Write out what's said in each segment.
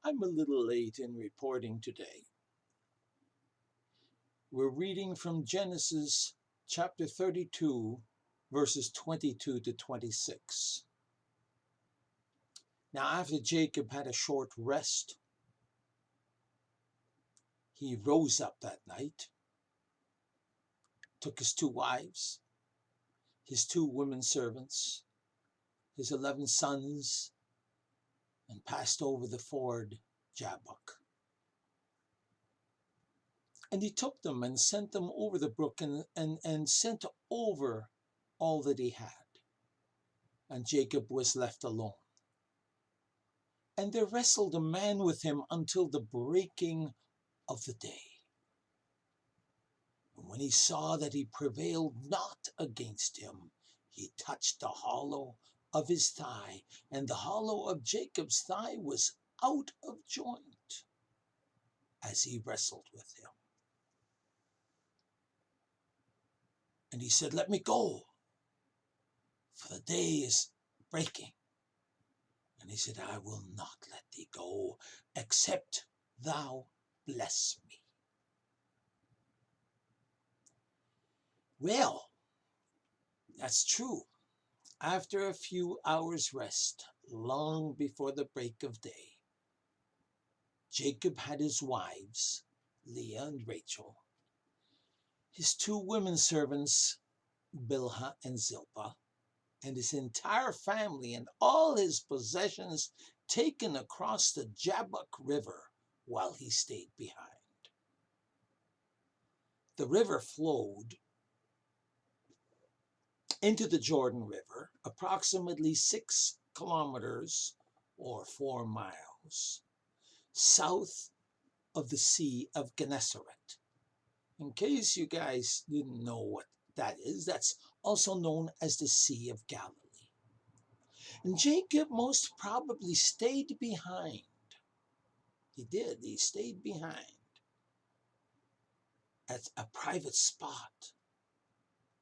I'm a little late in reporting today. We're reading from Genesis chapter 32, verses 22 to 26. Now, after Jacob had a short rest, he rose up that night, took his 2 wives, his 2 women servants, his 11 sons, and passed over the ford Jabbok. And he took them and sent them over the brook and sent over all that he had. And Jacob was left alone. And there wrestled a man with him until the breaking of the day. And when he saw that he prevailed not against him, he touched the hollow of his thigh, and the hollow of Jacob's thigh was out of joint as he wrestled with him. And he said, "Let me go, for the day is breaking." And he said, "I will not let thee go, except thou bless me." Well, that's true. After a few hours' rest, long before the break of day, Jacob had his wives, Leah and Rachel, his 2 women servants, Bilhah and Zilpah, and his entire family and all his possessions taken across the Jabbok River while he stayed behind. The river flowed into the Jordan River, approximately 6 kilometers or 4 miles south of the Sea of Gennesaret. In case you guys didn't know what that is, that's also known as the Sea of Galilee. And Jacob most probably stayed behind. He did. He stayed behind at a private spot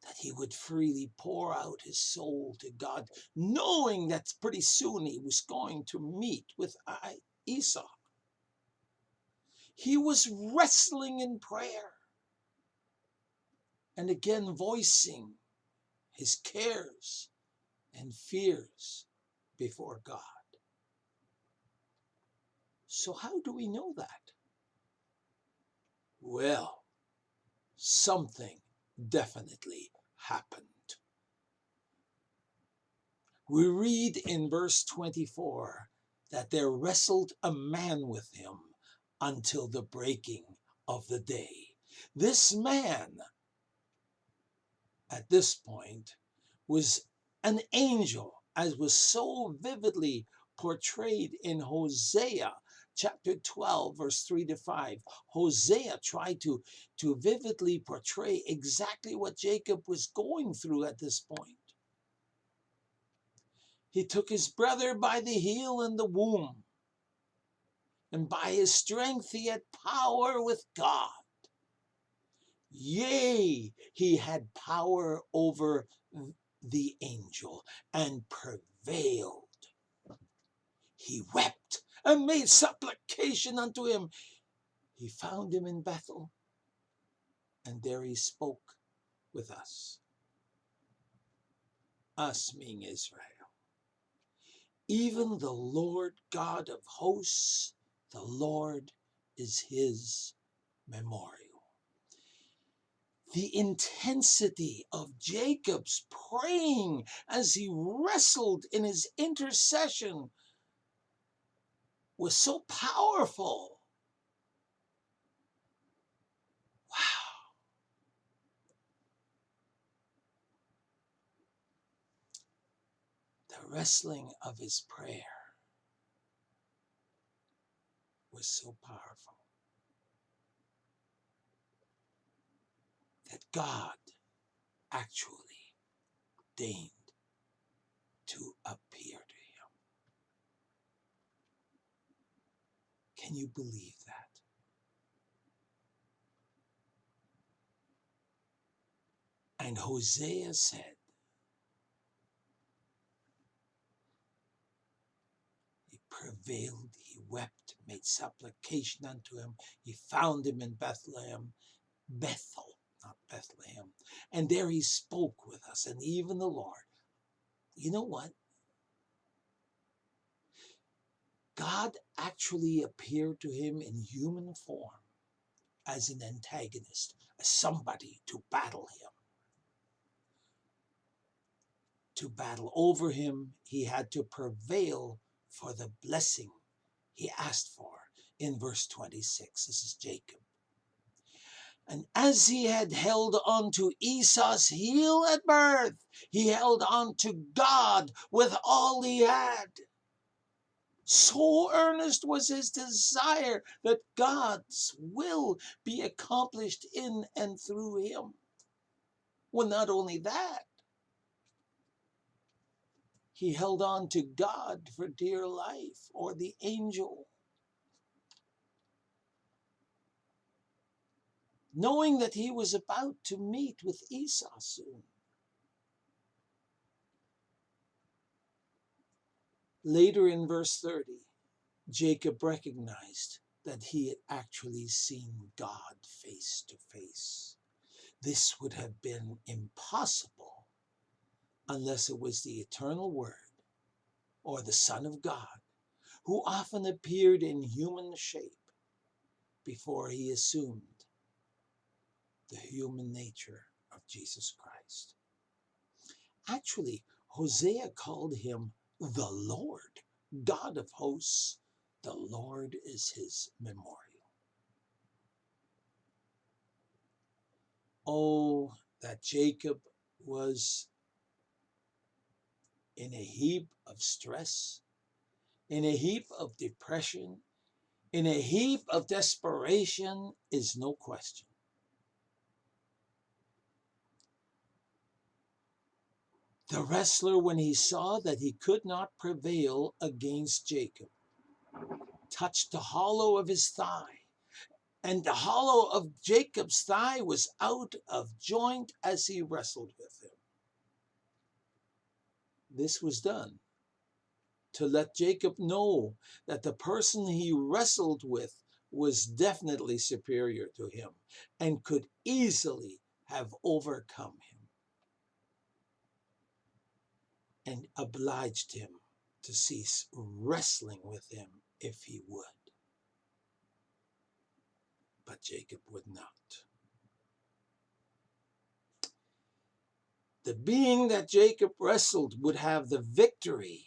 that he would freely pour out his soul to God, knowing that pretty soon he was going to meet with Esau. He was wrestling in prayer and again voicing his cares and fears before God. So how do we know that? Well, something definitely happened. We read in verse 24 that there wrestled a man with him until the breaking of the day. This man, at this point, was an angel, as was so vividly portrayed in Hosea chapter 12, verse 3 to 5. Hosea tried to vividly portray exactly what Jacob was going through at this point. He took his brother by the heel and the womb, and by his strength he had power with God. Yea, he had power over the angel and prevailed. He wept and made supplication unto him. He found him in Bethel, and there he spoke with us being Israel. Even the Lord God of hosts, the Lord is his memorial. The intensity of Jacob's praying as he wrestled in his intercession was so powerful. Wow. The wrestling of his prayer was so powerful that God actually deigned to appear to him. Can you believe that? And Hosea said, he prevailed, he wept, made supplication unto him. He found him in Bethel, not Bethlehem. And there he spoke with us, and even the Lord. You know what? God actually appeared to him in human form as an antagonist, as somebody to battle him. To battle over him, he had to prevail for the blessing he asked for in verse 26. This is Jacob. And as he had held on to Esau's heel at birth, he held on to God with all he had. So earnest was his desire that God's will be accomplished in and through him. Well, not only that, he held on to God for dear life, or the angel, knowing that he was about to meet with Esau soon. Later in verse 30, Jacob recognized that he had actually seen God face to face. This would have been impossible unless it was the eternal Word, or the Son of God, who often appeared in human shape before he assumed the human nature of Jesus Christ. Actually, Hosea called him the Lord, God of hosts. The Lord is his memorial. Oh, that Jacob was in a heap of stress, in a heap of depression, in a heap of desperation, is no question. The wrestler, when he saw that he could not prevail against Jacob, touched the hollow of his thigh, and the hollow of Jacob's thigh was out of joint as he wrestled with him. This was done to let Jacob know that the person he wrestled with was definitely superior to him and could easily have overcome him, and obliged him to cease wrestling with him if he would. But Jacob would not. The being that Jacob wrestled would have the victory.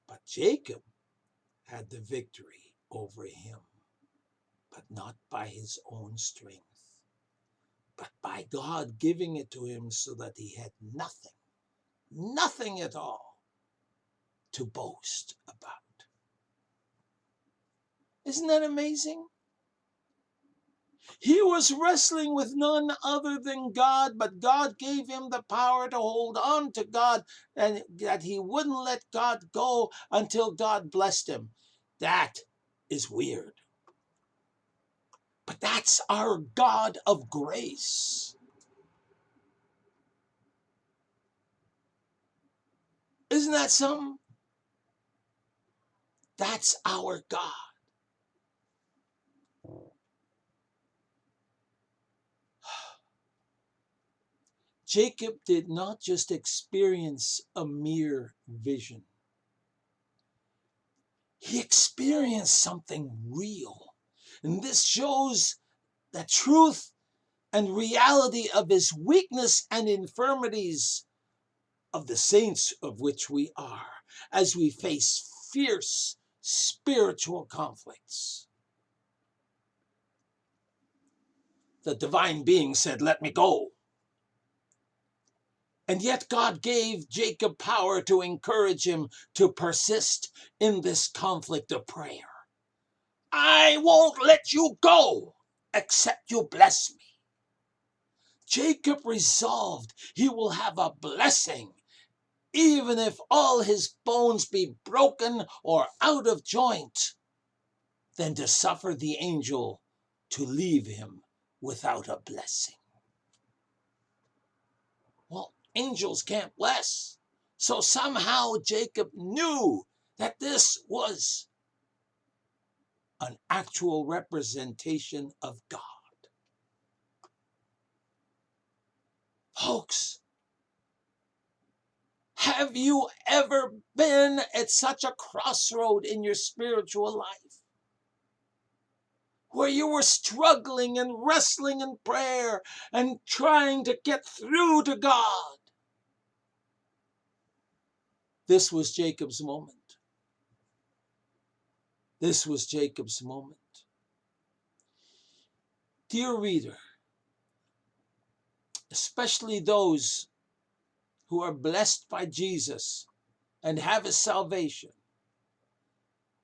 But Jacob had the victory over him, but not by his own strength, but by God giving it to him so that he had nothing at all to boast about. Isn't that amazing? He was wrestling with none other than God, but God gave him the power to hold on to God, and that he wouldn't let God go until God blessed him. That is weird. But that's our God of grace. Isn't that something? That's our God. Jacob did not just experience a mere vision. He experienced something real. And this shows the truth and reality of his weakness and infirmities of the saints of which we are, as we face fierce spiritual conflicts. The divine being said, "Let me go." And yet God gave Jacob power to encourage him to persist in this conflict of prayer. I won't let you go except you bless me. Jacob resolved he will have a blessing, even if all his bones be broken or out of joint, than to suffer the angel to leave him without a blessing. Well, angels can't bless. So somehow Jacob knew that this was an actual representation of God. Folks, have you ever been at such a crossroad in your spiritual life where you were struggling and wrestling in prayer and trying to get through to God? This was Jacob's moment. This was Jacob's moment. Dear reader, especially those who are blessed by Jesus and have his salvation,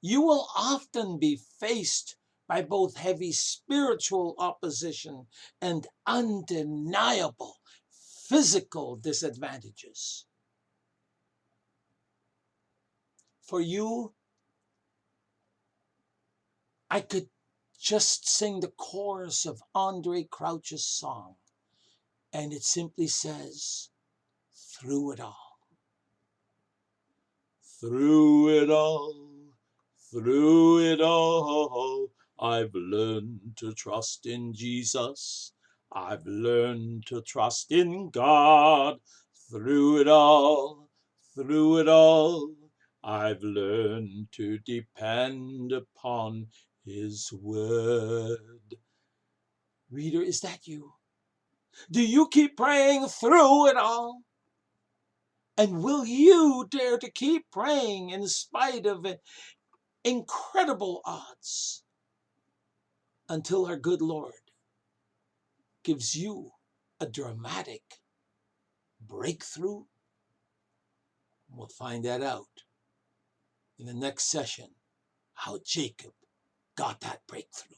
you will often be faced by both heavy spiritual opposition and undeniable physical disadvantages. For you, I could just sing the chorus of Andre Crouch's song, and it simply says, through it all. Through it all, through it all, I've learned to trust in Jesus. I've learned to trust in God. Through it all, I've learned to depend upon his word. Reader, is that you? Do you keep praying through it all? And will you dare to keep praying in spite of incredible odds until our good Lord gives you a dramatic breakthrough? We'll find that out in the next session, how Jacob got that breakthrough.